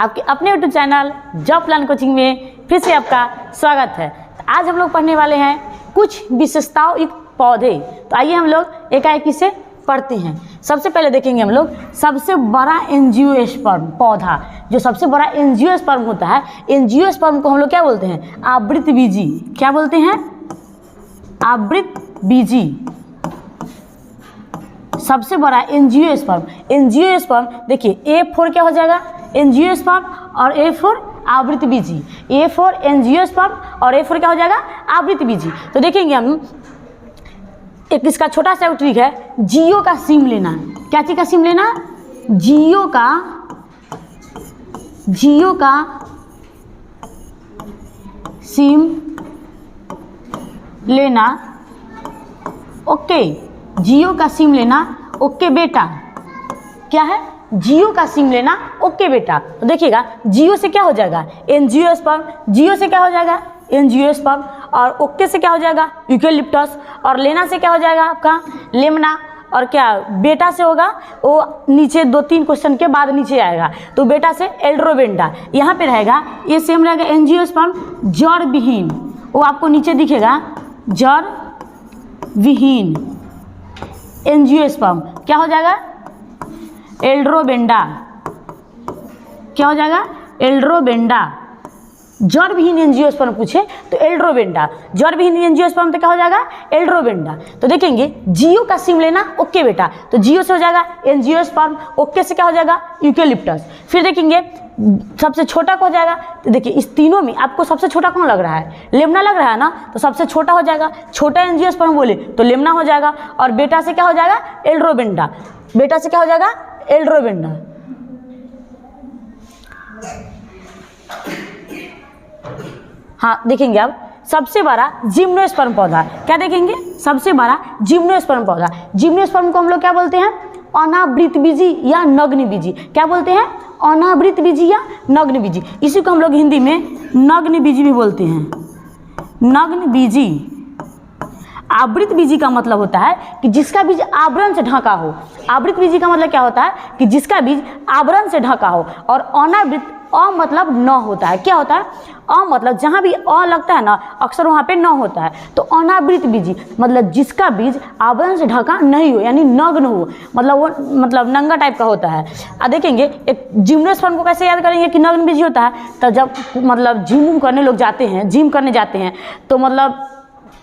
आपके अपने YouTube channel job plan coaching में फिर से आपका स्वागत है। तो आज हम लोग पढ़ने वाले हैं कुछ विशेषताओं युक्त पौधे। तो आइए हम लोग एकाएकी से पढ़ते हैं। सबसे पहले देखेंगे हम लोग सबसे बड़ा एंजियोस्पर्म पौधा। जो सबसे बड़ा एंजियोस्पर्म होता है, एंजियोस्पर्म को हम लोग क्या बोलते हैं? आवृतबीजी। क्या बोलते हैं? आवृतबीजी। सबसे बड़ा एंजियोस्पर्म। एंजियोस्पर्म देखिए A4 क्या हो जाएगा? एंजियोस्पर्म और A4 आवृतबीजी। A4 एंजियोस्पर्म और A4 क्या हो जाएगा? आवृतबीजी। तो देखेंगे हम एक इसका छोटा सा ट्रिक है, जियो का सिम लेना। क्या चीज का सिम लेना? जियो का सिम लेना। ओके, जियो का सिम लेना। ओके बेटा, क्या है? जियो का सिम लेना। ओके बेटा। तो देखिएगा जियो से क्या हो जाएगा? एंजियोस्पर्म। जियो से क्या हो जाएगा? एंजियोस्पर्म। और ओके से क्या हो जाएगा? यूकेलिप्टस। और लेना से क्या हो जाएगा आपका? लेमना। और क्या बेटा से होगा? वो नीचे 2-3 क्वेश्चन के बाद नीचे आएगा। तो बेटा से एल्ड्रोबेंडा। यहाँ पे रहेगा, ये सेम रहेगा एंजियोस्पर्म जड़ विहीन। वो आपको नीचे दिखेगा जड़ विहीन एंजियोस्पर्म। क्या हो जाएगा? एल्ड्रोबेंडा। क्या हो जाएगा? एल्ड्रोबेंडा। जड़ विहीन एंजियोस्पर्म पूछे तो एल्ड्रोबेंडा। जड़ विहीन एंजियोस्पर्म तो क्या हो जाएगा? एल्ड्रोबेंडा। तो देखेंगे जियो का सिम लेना। ओके बेटा, तो जियो से हो जाएगा एंजियोस्पर्म। ओके से क्या हो जाएगा? यूकेलिप्टस। फिर देखेंगे सबसे छोटा को हो जाएगा। तो देखिए इस तीनों में आपको सबसे छोटा कौन लग रहा है? लेमना लग रहा है ना, तो सबसे छोटा हो जाएगा। छोटा एंजियोस्पर्म बोले तो लेमना हो जाएगा। और बेटा से क्या हो जाएगा? एल्ड्रोबेंडा। बेटा से क्या हो जाएगा? एल्ड्रोबेंडा। हाँ देखेंगे अब सबसे बड़ा जिम्नोस्पर्म पौधा। क्या देखेंगे? सबसे बड़ा जिम्नोस्पर्म पौधा। जिम्नोस्पर्म को हम लोग क्या बोलते हैं? अनावृतबीजी या नग्नबीजी। क्या बोलते हैं? अनावृतबीजी या नग्नबीजी। इसी को हम लोग हिंदी में नग्नबीजी भी बोलते हैं। नग्नबीजी। आवृतबीजी का मतलब होता है कि जिसका बीज आवरण से ढका हो। आवृतबीजी का मतलब क्या होता है? कि जिसका बीज आवरण से ढका हो। और अनावृत, अ मतलब न होता है। क्या होता है? अ मतलब जहाँ भी अ लगता है ना, अक्सर वहाँ पे न होता है। तो अनावृतबीजी मतलब जिसका बीज आवरण से ढका नहीं हो, यानी नग्न हो, मतलब वो मतलब नंगा टाइप का होता है। देखेंगे एक जिम्नोस्पर्म को कैसे याद करेंगे कि नग्नबीजी होता है? तो जब मतलब जिम करने लोग जाते हैं, जिम करने जाते हैं, तो मतलब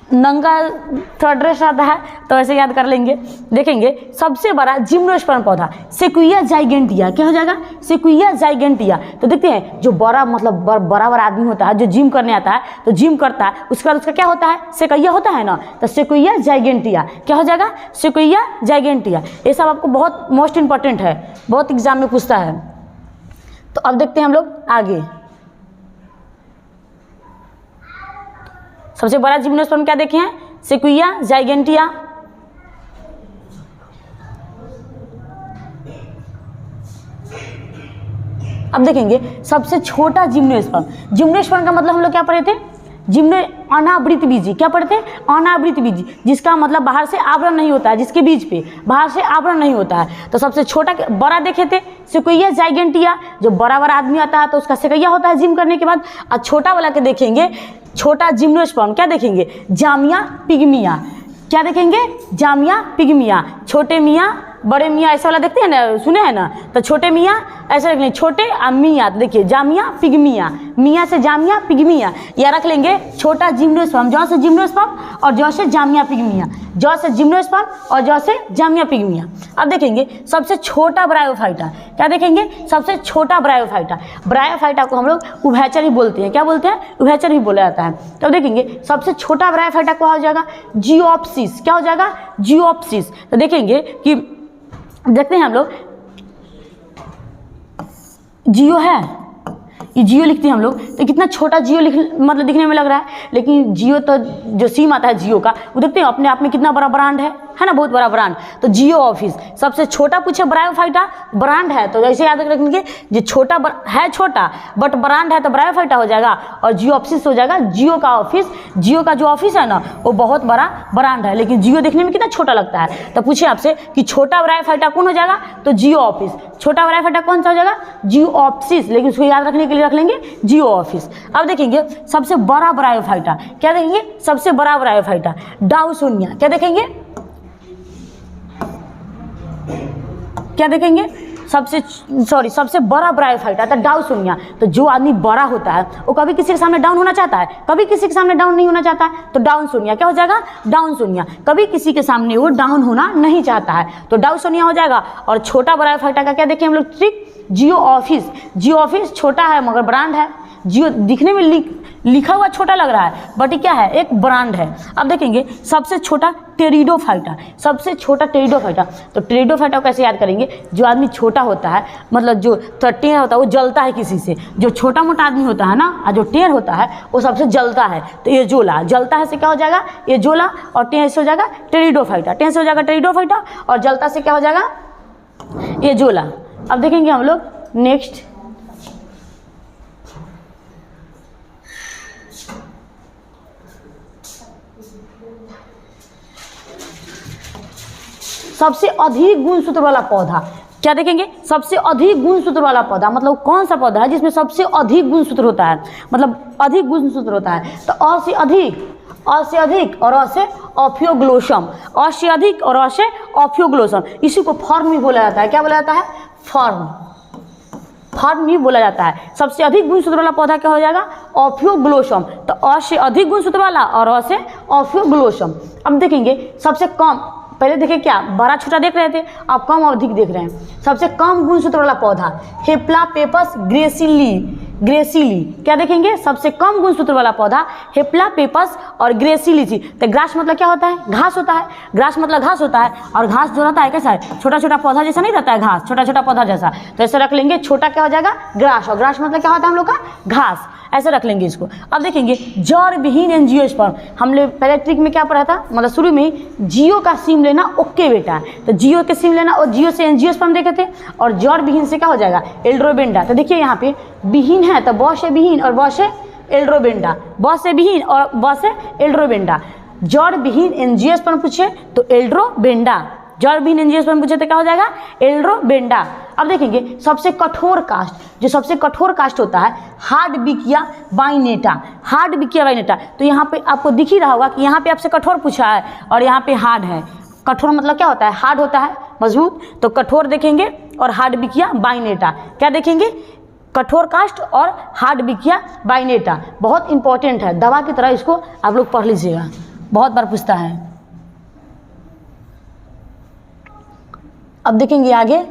नंगा थोड़ा ड्रेस आता है, तो ऐसे याद कर लेंगे। देखेंगे सबसे बड़ा जिम्नोस्पर्म पौधा सेक्विया जाइगेंटिया। क्या हो जाएगा? सेक्विया जाइगेंटिया। तो देखते हैं जो बड़ा मतलब बड़ा आदमी होता है, जो जिम करने आता है, तो जिम करता है, उसका क्या होता है? सेक्विया होता है ना, तो सेक्विया जाइगेंटिया। क्या हो जाएगा? सेक्विया जाइगेंटिया। ये सब आपको बहुत मोस्ट इंपॉर्टेंट है, बहुत एग्जाम में पूछता है। तो अब देखते हैं हम लोग आगे। सबसे बड़ा जिम्नोस्पर्म क्या देखे हैं? सेक्विया जाइगेंटिया। अब देखेंगे सबसे छोटा जिम्नोस्पर्म। जिम्नोस्पर्म का मतलब हम लोग क्या पढ़े थे? अनावृतबीजी। क्या पढ़े थे? अनावृतबीजी, जिसका मतलब बाहर से आवरण नहीं होता है, जिसके बीज पे बाहर से आवरण नहीं होता है। तो सबसे छोटा बड़ा देखे थे सेक्विया जाइगेंटिया। जो बड़ा आदमी आता है तो उसका सेक्विया होता है जिम करने के बाद। और छोटा वाला के देखेंगे छोटा जिम्नोस्पर्म, क्या देखेंगे? जामिया पिग्मिया। क्या देखेंगे? जामिया पिग्मिया। छोटे मियाँ बड़े मियाँ ऐसा वाला देखते हैं ना, सुने हैं ना, तो छोटे मियाँ ऐसे रख लेंगे, छोटे और मियाँ। तो देखिए जामिया पिग्मिया, मियाँ से जामिया पिग्मिया, या रख लेंगे छोटा जिम्नोस्पर्म, जौ से जिम्नोस्पर्म और जौ से जामिया पिग्मिया, जौ से जिम्नोस्पर्म और जौ से जामिया पिग्मिया। अब देखेंगे सबसे छोटा ब्रायोफाइटा। क्या देखेंगे? सबसे छोटा ब्रायोफाइटा। ब्रायोफाइटा को हम लोग उभयचर ही बोलते हैं। क्या बोलते हैं? उभयचर ही बोला जाता है। तो देखेंगे सबसे छोटा ब्रायोफाइटा क्या हो जाएगा? जियोप्सिस। क्या हो जाएगा? जियोप्सिस। तो देखेंगे कि देखते हैं हम लोग, जियो है, ये जियो लिखते हैं हम लोग, तो कितना छोटा जियो मतलब दिखने में लग रहा है, लेकिन जियो तो जो सिम आता है जियो का, वो देखते हैं अपने आप में कितना बड़ा ब्रांड है ना, बहुत बड़ा ब्रांड। तो जियो ऑफिस सबसे छोटा पूछे ब्रायोफाइटा ब्रांड है, तो ऐसे याद रखेंगे जो छोटा है छोटा बट ब्रांड है तो ब्रायोफाइटा हो जाएगा, और जियो ऑफिस हो जाएगा जियो का ऑफिस। जियो का जो ऑफिस है ना वो बहुत बड़ा ब्रांड है, लेकिन जियो देखने में कितना छोटा लगता है। तो पूछे आपसे कि छोटा ब्रायोफाइटा कौन हो जाएगा, तो जियो ऑफिस। छोटा ब्रायोफाइटा कौन सा हो जाएगा, जियो ऑफिस, लेकिन उसको याद रखने के लिए रख लेंगे जियो ऑफिस। अब देखेंगे सबसे बड़ा ब्रायोफाइटा, क्या देखेंगे, सबसे बड़ा ब्रायोफाइटा डाउसोनिया, क्या देखेंगे, क्या देखेंगे, सबसे बड़ा ब्रायोफाइटा था डाउसोनिया। तो जो आदमी बड़ा होता है वो कभी किसी के सामने डाउन होना चाहता है, कभी किसी के सामने डाउन नहीं होना चाहता है, तो डाउनसोनिया क्या हो जाएगा, डाउनसोनिया। कभी किसी के सामने वो डाउन होना नहीं चाहता है तो डाउसोनिया हो जाएगा। और छोटा ब्रायोफाइटा का क्या देखें हम लोग ट्रिक, जियो ऑफिस। जियो ऑफिस छोटा है मगर ब्रांड है, जियो दिखने में लिखा हुआ छोटा लग रहा है बट ये क्या है, एक ब्रांड है। अब देखेंगे सबसे छोटा टेरिडोफाइटा, सबसे छोटा टेरिडोफाइटा। तो टेरिडोफाइटा को कैसे याद करेंगे, जो आदमी छोटा होता है मतलब जो टेढ़ होता है वो जलता है किसी से, जो छोटा मोटा आदमी होता है ना और जो टेढ़ होता है वो सबसे जलता है, तो ये जोला जलता है से क्या हो जाएगा, ये जोला, और टेढ़ से हो जाएगा टेरिडोफाइटा, टेढ़ से हो जाएगा टेरिडोफाइटा, और जलता से क्या हो जाएगा, ये जोला। अब देखेंगे हम लोग नेक्स्ट, सबसे अधिक गुणसूत्र वाला पौधा, क्या देखेंगे, सबसे अधिक गुणसूत्र वाला पौधा मतलब कौन सा पौधा है जिसमें सबसे अधिक गुणसूत्र होता है, मतलब अधिक गुणसूत्र होता है। तो अ से अधिक और अ से ऑफियोग्लोसम, अ से अधिक और अ से ऑफियोग्लोसम, इसी को फॉर्म भी बोला जाता है। क्या बोला जाता है, फॉर्म भी बोला जाता है। सबसे अधिक गुणसूत्र वाला पौधा क्या हो जाएगा, ऑफियोग्लोसम। तो अ से अधिक गुणसूत्र वाला और अ से ऑफियोग्लोसम। अब देखेंगे सबसे कम, पहले देखिए क्या बड़ा छोटा देख रहे थे, अब कम अधिक देख रहे हैं। सबसे कम गुणसूत्र वाला पौधा हेप्लापेपस ग्रेसिली, क्या देखेंगे, सबसे कम गुणसूत्र वाला पौधा हेप्लापेपस और ग्रेसिली। तो ग्रास मतलब क्या होता है, घास होता है, ग्रास मतलब घास होता है, और घास जो रहता है कैसा है, छोटा छोटा पौधा जैसा नहीं रहता है घास, छोटा छोटा पौधा जैसा, तो ऐसे रख लेंगे। छोटा क्या हो जाएगा, ग्रास, और ग्रास मतलब क्या होता है हम लोग का, घास, ऐसे रख लेंगे इसको। अब देखेंगे जड़ विहीन एंजियोस्पर्म, हमने पहले ट्रिक में क्या पढ़ा था, मतलब शुरू में ही जियो का सिम लेना ओके बेटा, तो जियो के सिम लेना और जियो से एंजियोस्पर्म देखे थे, और जड़ विहीन से क्या हो जाएगा, एल्ड्रोबेंडा। तो देखिए यहाँ पे विहीन है तो ब से विहीन और ब से एल्ड्रोबेंडा, ब से विहीन और ब से एल्ड्रोबेंडा। जड़ विहीन एंजियोस्पर्म पूछे तो एल्ड्रोबेंडा, जड़ विहीन एंजियोस्पर्म पूछे तो क्या हो जाएगा, एल्ड्रोबेंडा। अब देखेंगे सबसे कठोर कास्ट, जो सबसे कठोर कास्ट होता है हार्डबिकिया बाइनेटा, हार्डबिकिया बाइनेटा। तो यहाँ पे आपको दिख ही रहा होगा कि यहाँ पे आपसे कठोर पूछा है और यहाँ पे हार्ड है। कठोर मतलब क्या होता है, हार्ड होता है, मजबूत, तो कठोर देखेंगे, और हार्डबिकिया बाइनेटा क्या देखेंगे, कठोर कास्ट और हार्डबिकिया बाइनेटा। बहुत इंपॉर्टेंट है, दवा की तरह इसको आप लोग पढ़ लीजिएगा, बहुत बार पूछता है। अब देखेंगे आगे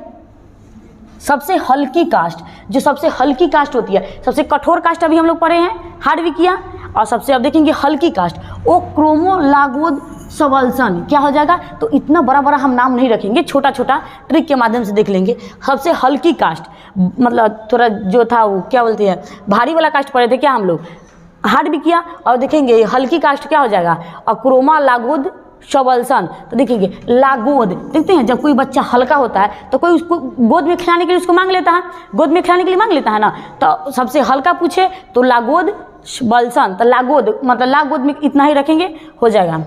सबसे हल्की कास्ट, जो सबसे हल्की कास्ट होती है, सबसे कठोर कास्ट अभी हम लोग पढ़े हैं हार्डबिकिया, और सबसे अब देखेंगे हल्की कास्ट ओ क्रोमोलागोद सवल्सन, क्या हो जाएगा। तो इतना बड़ा बड़ा हम नाम नहीं रखेंगे, छोटा छोटा ट्रिक के माध्यम से देख लेंगे। सबसे हल्की कास्ट मतलब थोड़ा जो था वो क्या बोलते हैं, भारी वाला कास्ट पढ़े थे क्या हम लोग, हार्डबिकिया, और देखेंगे हल्की कास्ट क्या हो जाएगा, और क्रोमोलागोद सवल्सन। तो देखेंगे लागोद, देखते हैं जब कोई बच्चा हल्का होता है तो कोई उसको गोद में खिलाने के लिए उसको मांग लेता है, गोद में खिलाने के लिए मांग लेता है ना, तो सबसे हल्का पूछे तो लागोद बल्सन, तो लागोद मतलब लागोद में इतना ही रखेंगे, हो जाएगा।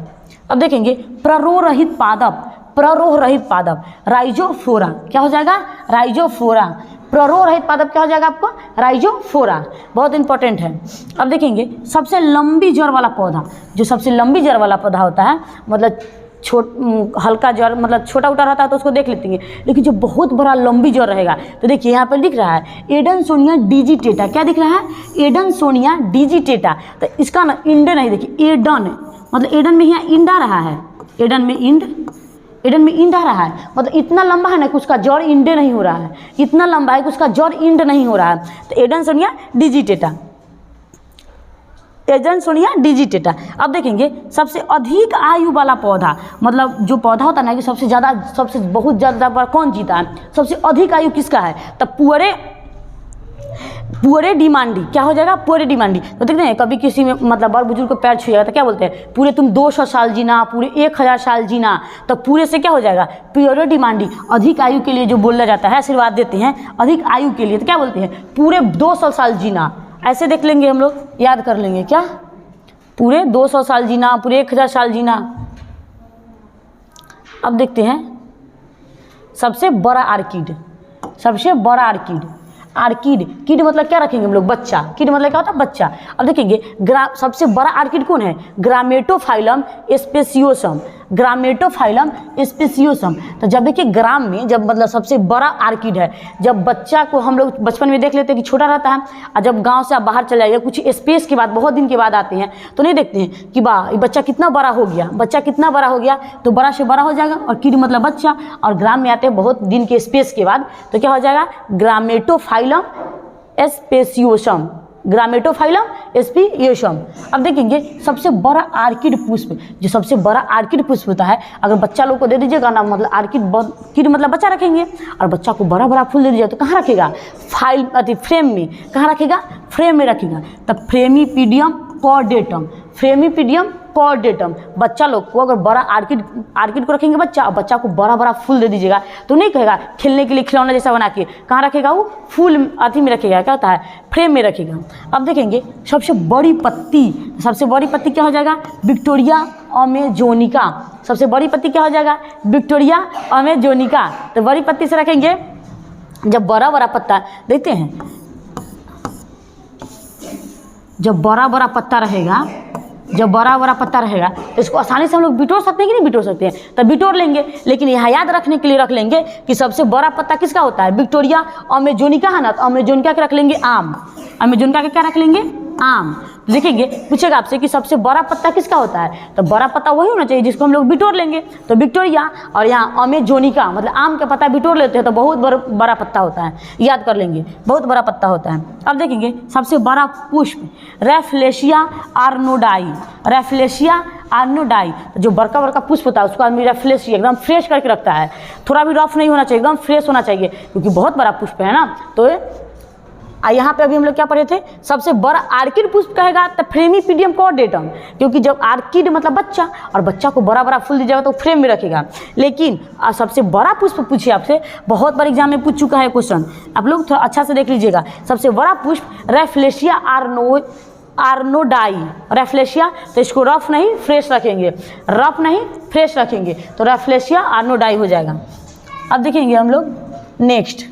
अब देखेंगे प्ररोह रहित पादप, प्ररोह रहित पादप राइजोफोरा, क्या हो जाएगा, राइजोफोरा। प्ररोह रहित पादप क्या हो जाएगा आपको, राइजोफोरा, बहुत इंपॉर्टेंट है। अब देखेंगे सबसे लंबी जड़ वाला पौधा, जो सबसे लंबी जड़ वाला पौधा होता है, मतलब हल्का जड़ मतलब छोटा उटा रहता है तो उसको देख लेते हैं, लेकिन जो बहुत बड़ा लंबी जड़ रहेगा, तो देखिए यहाँ पर लिख रहा है एडनसोनिया डिजिटेटा, क्या दिख रहा है, एडनसोनिया डिजिटेटा। तो इसका ना इंड नहीं, देखिए एडन मतलब एडन में यहाँ इंड आ रहा है, एडन में इंड आ रहा है, मतलब इतना लंबा है ना कि उसका जड़ इंडे नहीं हो रहा है, इतना लंबा है कि उसका जड़ इंड नहीं हो रहा है, तो एडनसोनिया डिजिटेटा, एडनसोनिया डिजिटेटा। अब देखेंगे सबसे अधिक आयु वाला पौधा, मतलब जो पौधा होता है ना कि सबसे ज़्यादा, सबसे बहुत ज़्यादा कौन जीता है, सबसे अधिक आयु किसका है, तो पूरे डिमांडी, क्या हो जाएगा? पूरे डिमांडी। तो देखते हैं कभी किसी में मतलब बड़ बुजुर्ग को पैर छुएगा तो क्या बोलते हैं? पूरे तुम 200 साल जीना, पूरे 1000 साल जीना। तो पूरे से क्या हो जाएगा? प्योरे डिमांडी, अधिक आयु के लिए जो बोला जाता है, आशीर्वाद देते हैं अधिक आयु के लिए, तो क्या बोलते हैं? पूरे 200 साल जीना। ऐसे देख लेंगे हम लोग, याद कर लेंगे क्या? पूरे 200 साल जीना, पूरे 1000 साल जीना। अब देखते हैं सबसे बड़ा आर्किड, सबसे बड़ा आर्किड। आर्किड, किड मतलब क्या रखेंगे हम लोग? बच्चा। किड मतलब क्या होता है? बच्चा। अब देखेंगे सबसे बड़ा आर्किड कौन है? ग्रामेटोफाइलम स्पेसियोसम। ग्रामेटोफाइलम स्पेसियोसम। तो जब देखिए ग्राम में जब मतलब सबसे बड़ा आर्किड है, जब बच्चा को हम लोग बचपन में देख लेते हैं कि छोटा रहता है, और जब गांव से आप बाहर चले जाइए कुछ स्पेस के बाद, बहुत दिन के बाद आते हैं तो नहीं देखते हैं कि वाह बच्चा कितना बड़ा हो गया, बच्चा कितना बड़ा हो गया, तो बड़ा से बड़ा हो जाएगा। और किड मतलब बच्चा, और ग्राम में आते हैं बहुत दिन के स्पेस के बाद, तो क्या हो जाएगा? ग्रामेटोफाइलम स्पेसियोसम। ग्रामेटोफाइलम स्पेसियोसम। अब देखेंगे सबसे बड़ा आर्किड पुष्प, जो सबसे बड़ा आर्किड पुष्प होता है, अगर बच्चा लोग को दे दीजिएगा ना, मतलब आर्किड किड मतलब बच्चा रखेंगे, और बच्चा को बड़ा बड़ा फूल दे दीजिएगा तो कहाँ रखेगा? फ्रेम में। कहाँ रखेगा? फ्रेम में रखेगा। तब फ्रेमीपीडियम कॉर्डेटम। फ्रेमीपीडियम कॉर्डेटम। बच्चा लोग को अगर बड़ा आर्किड को रखेंगे बच्चा, और बच्चा को बड़ा बड़ा फूल दे दीजिएगा तो नहीं कहेगा खेलने के लिए खिलौना जैसा बना के, कहाँ रखेगा? वो फूल अथी में रखेगा, क्या होता है? फ्रेम में रखेगा। अब देखेंगे सबसे बड़ी पत्ती, सबसे बड़ी पत्ती क्या हो जाएगा? विक्टोरिया अमेजोनिका। सबसे बड़ी पत्ती क्या हो जाएगा? विक्टोरिया अमेजोनिका। तो बड़ी पत्ती से रखेंगे। जब बड़ा बड़ा पत्ता देखते हैं, जब बड़ा बड़ा पत्ता रहेगा, जब बड़ा बड़ा पत्ता रहेगा तो इसको आसानी से हम लोग बिटोर सकते हैं कि नहीं बिटोर सकते हैं? तब बिटोर लेंगे। लेकिन यहाँ याद रखने के लिए रख लेंगे कि सबसे बड़ा पत्ता किसका होता है? विक्टोरिया अमेजोनिका है ना, तो अमेजोनिका के रख लेंगे आम। अमेजोनिका के क्या रख लेंगे? आम। देखेंगे पूछेगा आपसे कि सबसे बड़ा पत्ता किसका होता है, तो बड़ा पत्ता वही होना चाहिए जिसको हम लोग बिटोर लेंगे। तो विक्टोरिया, और यहाँ अमेजोनिका मतलब आम का पत्ता बिटोर लेते हैं तो बहुत बड़ा पत्ता होता है, याद कर लेंगे, बहुत बड़ा पत्ता होता है। अब देखेंगे सबसे बड़ा पुष्प रैफ्लेशिया आर्नोडाई। रैफ्लेशिया आर्नोडाई, जो बड़का बड़का पुष्प होता है उसको आदमी रैफ्लेशिया एकदम फ्रेश करके रखता है, थोड़ा भी रफ नहीं होना चाहिए, एकदम फ्रेश होना चाहिए, क्योंकि बहुत बड़ा पुष्प है ना। तो यहाँ पे अभी हम लोग क्या पढ़े थे? सबसे बड़ा आर्किड पुष्प कहेगा तो फ्रेमीपीडियम कॉर्डेटम, क्योंकि जब आर्किड मतलब बच्चा, और बच्चा को बड़ा बड़ा फूल दीजिएगा तो फ्रेम में रखेगा। लेकिन सबसे बड़ा पुष्प पूछिए आपसे, बहुत बार एग्जाम में पूछ चुका है क्वेश्चन, आप लोग थोड़ा अच्छा से देख लीजिएगा। सबसे बड़ा पुष्प रैफ्लेशिया आर्नोडाई। रैफ्लेशिया, तो इसको रफ नहीं फ्रेश रखेंगे, रफ नहीं फ्रेश रखेंगे, तो रैफ्लेशिया आर्नोडाई हो जाएगा। अब देखेंगे हम लोग नेक्स्ट,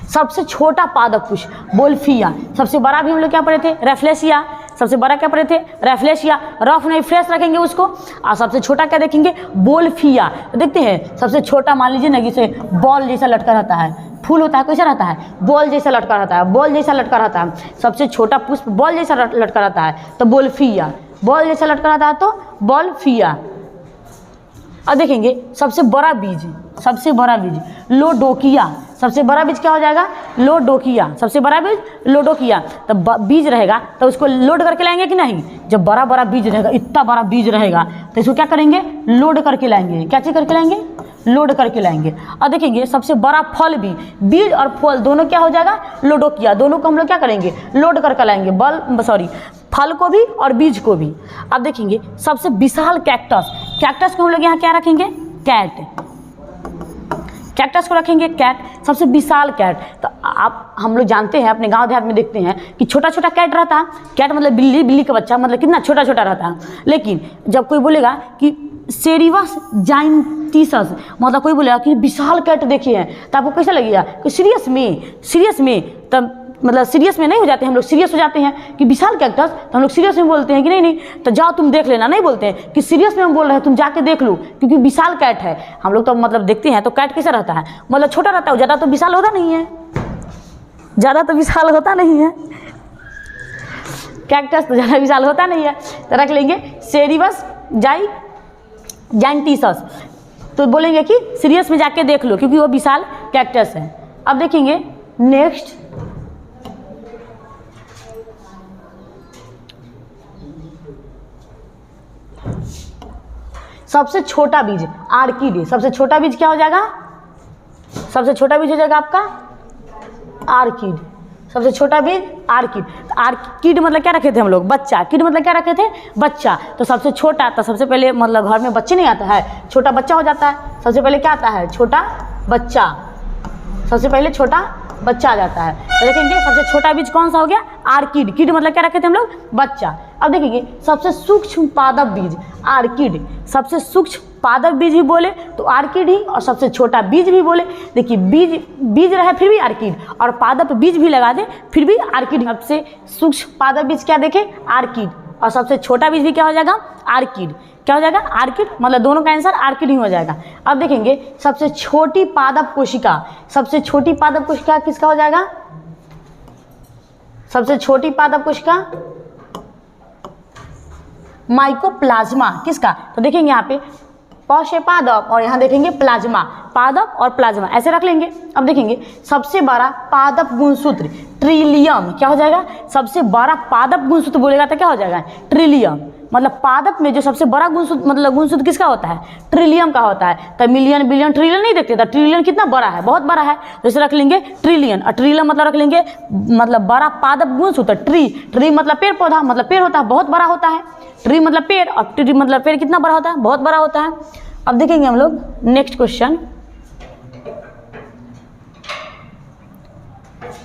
सबसे छोटा पादप पुष्प बोल्फिया। सबसे बड़ा भी हम लोग क्या पढ़े थे? रैफ्लेशिया। सबसे बड़ा क्या पढ़े थे? रैफ्लेशिया। रफ नहीं फ्रेश रखेंगे उसको। और सबसे छोटा क्या देखेंगे? बोल्फिया। तो देखते हैं सबसे छोटा मान लीजिए ना, जैसे बॉल जैसा लटका रहता है, फूल होता है कैसा रहता है? बॉल जैसा लटका रहता है, बॉल जैसा लटका रहता है। सबसे छोटा पुष्प बॉल जैसा लटका रहता है तो बोल्फिया। बॉल जैसा लटका रहता है तो बोल्फिया। अब देखेंगे सबसे बड़ा बीज, सबसे बड़ा बीज लोडोकिया। सबसे बड़ा बीज क्या हो जाएगा? लोडोकिया। सबसे बड़ा बीज लोडोकिया। तो बीज रहेगा तो उसको लोड करके लाएंगे कि नहीं? जब बड़ा बड़ा बीज रहेगा, इतना बड़ा बीज रहेगा, तो इसको क्या करेंगे? लोड करके लाएंगे। क्या चीज करके लाएंगे? लोड करके लाएंगे। और देखेंगे सबसे बड़ा फल भी, बीज और फल दोनों क्या हो जाएगा? लोडोकिया। दोनों को हम लोग क्या करेंगे? लोड करके लाएंगे, फल को भी और बीज को भी। अब देखेंगे सबसे विशाल कैक्टस। कैक्टस को हम लोग यहाँ क्या रखेंगे? कैट। कैक्टस को रखेंगे कैट, सबसे विशाल कैट। तो आप हम लोग जानते हैं, अपने गांव देहात में देखते हैं कि छोटा छोटा कैट रहता है। कैट मतलब बिल्ली, बिल्ली का बच्चा, मतलब कितना छोटा छोटा रहता है। लेकिन जब कोई बोलेगा कि सेरिवस जाइंटिसस, मतलब कोई बोलेगा कि विशाल कैट देखिए हैं, तो आपको कैसा लगेगा? कि सीरियस में तब मतलब सीरियस में नहीं हो जाते हम लोग, सीरियस हो जाते हैं कि विशाल कैक्टस, तो हम लोग सीरियस में बोलते हैं कि नहीं तो जाओ तुम देख लेना, नहीं बोलते हैं कि सीरियस में हम बोल रहे हैं तुम जाके देख लो, क्योंकि विशाल कैट है। हम लोग तो मतलब देखते हैं तो कैट कैसा रहता है? मतलब छोटा रहता है, ज़्यादा तो विशाल होता नहीं है, ज़्यादा तो विशाल होता नहीं है। कैक्टस तो ज़्यादा विशाल होता नहीं है, तो रख लेंगे सेरिवस जाइंटिसस। तो बोलेंगे कि सीरियस में जाके देख लो क्योंकि वो विशाल कैक्टस है। अब देखेंगे नेक्स्ट, सबसे छोटा बीज आर्किड। सबसे छोटा बीज क्या हो जाएगा? सबसे छोटा बीज हो जाएगा आपका आर्किड। सबसे छोटा बीज आर्किड। आर्किड मतलब क्या रखे थे हम लोग? बच्चा। किड मतलब क्या रखे थे? बच्चा। तो सबसे छोटा, तो सबसे पहले मतलब घर में बच्चे नहीं आता है, छोटा बच्चा हो जाता है। सबसे पहले क्या आता है? छोटा बच्चा। सबसे पहले छोटा बच्चा आ जाता है। तो देखेंगे सबसे छोटा बीज कौन सा हो गया? आर्किड। किड मतलब क्या रखे थे हम लोग? बच्चा। अब देखेंगे सबसे सूक्ष्म पादप बीज आर्किड। सबसे सूक्ष्म पादप बीज भी बोले तो आर्किड ही, और सबसे छोटा बीज भी बोले। देखिए बीज रहे फिर भी आर्किड, और पादप बीज भी लगा दे फिर भी आर्किड। सबसे सूक्ष्म पादप बीज क्या देखें? आर्किड। और सबसे छोटा बीज भी क्या हो जाएगा? आर्किड। क्या हो जाएगा? आर्किड। मतलब दोनों का आंसर आर्किड ही हो जाएगा। अब देखेंगे सबसे छोटी पादप कोशिका। सबसे छोटी पादप कोशिका किसका हो जाएगा? सबसे छोटी पादप कोशिका माइकोप्लाज्मा। किसका? तो देखेंगे यहाँ पे प से पादप और यहाँ देखेंगे प्लाज्मा। पादप और प्लाज्मा ऐसे रख लेंगे। अब देखेंगे सबसे बड़ा पादप गुणसूत्र ट्रिलियम। क्या हो जाएगा? सबसे बड़ा पादप गुणसूत्र बोलेगा तो क्या हो जाएगा? ट्रिलियम। मतलब पादप में जो सबसे बड़ा गुणसूत्र मतलब गुणसूत्र किसका होता है? ट्रिलियम का होता है। तो मिलियन बिलियन ट्रिलियन नहीं देखते था, ट्रिलियन कितना बड़ा है? बहुत बड़ा है। तो इसे रख लेंगे ट्रिलियन। और ट्रिलियन मतलब रख लेंगे मतलब बड़ा पादप गुणसूत्र। ट्री मतलब पेड़ पौधा, मतलब पेड़ होता है, बहुत बड़ा होता है। ट्री मतलब पेड़, और ट्री मतलब पेड़ कितना बड़ा होता है? बहुत बड़ा होता है। अब देखेंगे हम लोग नेक्स्ट क्वेश्चन।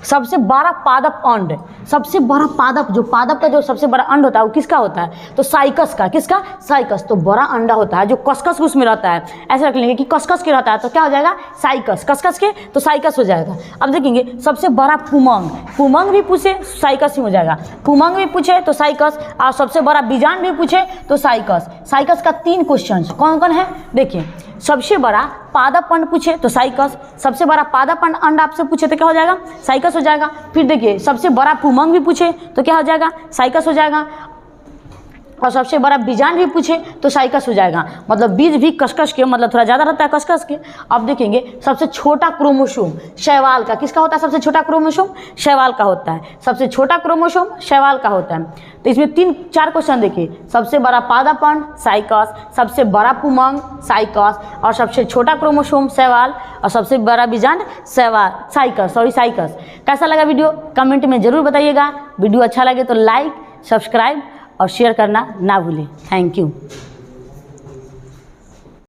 सबसे बड़ा पादप अंड। सबसे बड़ा पादप, जो पादप का जो सबसे बड़ा अंड होता है वो किसका होता है? तो साइकस का। किसका? साइकस। तो बड़ा अंडा होता है जो कसकस उसमें रहता है। ऐसे रख लेंगे कि कसकस के रहता है तो क्या हो जाएगा? साइकस। कसकस के तो साइकस हो जाएगा। अब देखेंगे सबसे बड़ा पुमंग। पुमंग भी पूछे साइकस ही हो जाएगा। पुमंग भी पूछे तो साइकस, और सबसे बड़ा बीजांड भी पूछे तो साइकस। साइकस का 3 क्वेश्चन कौन कौन है? देखिए सबसे बड़ा पादप अंड पूछे तो साइकस। सबसे बड़ा पादप अंड आपसे पूछे तो क्या हो जाएगा? साइकस हो जाएगा। फिर देखिए सबसे बड़ा पुमंग भी पूछे तो क्या हो जाएगा? साइकस हो जाएगा। और सबसे बड़ा बीजांड भी पूछे तो साइकस हो जाएगा। मतलब बीज भी कसकस के, मतलब थोड़ा ज़्यादा रहता है कसकस के। अब देखेंगे सबसे छोटा क्रोमोसोम शैवाल का। किसका होता है सबसे छोटा क्रोमोसोम? शैवाल का होता है। सबसे छोटा क्रोमोसोम शैवाल का होता है। तो इसमें 3-4 क्वेश्चन देखिए। सबसे बड़ा पादप अंड साइकस, सबसे बड़ा पुमंग साइकस, और सबसे छोटा क्रोमोसोम शैवाल, और सबसे बड़ा बीजांड साइकस। कैसा लगा वीडियो? कमेंट में ज़रूर बताइएगा। वीडियो अच्छा लगे तो लाइक, सब्सक्राइब और शेयर करना ना भूलें। Thank you.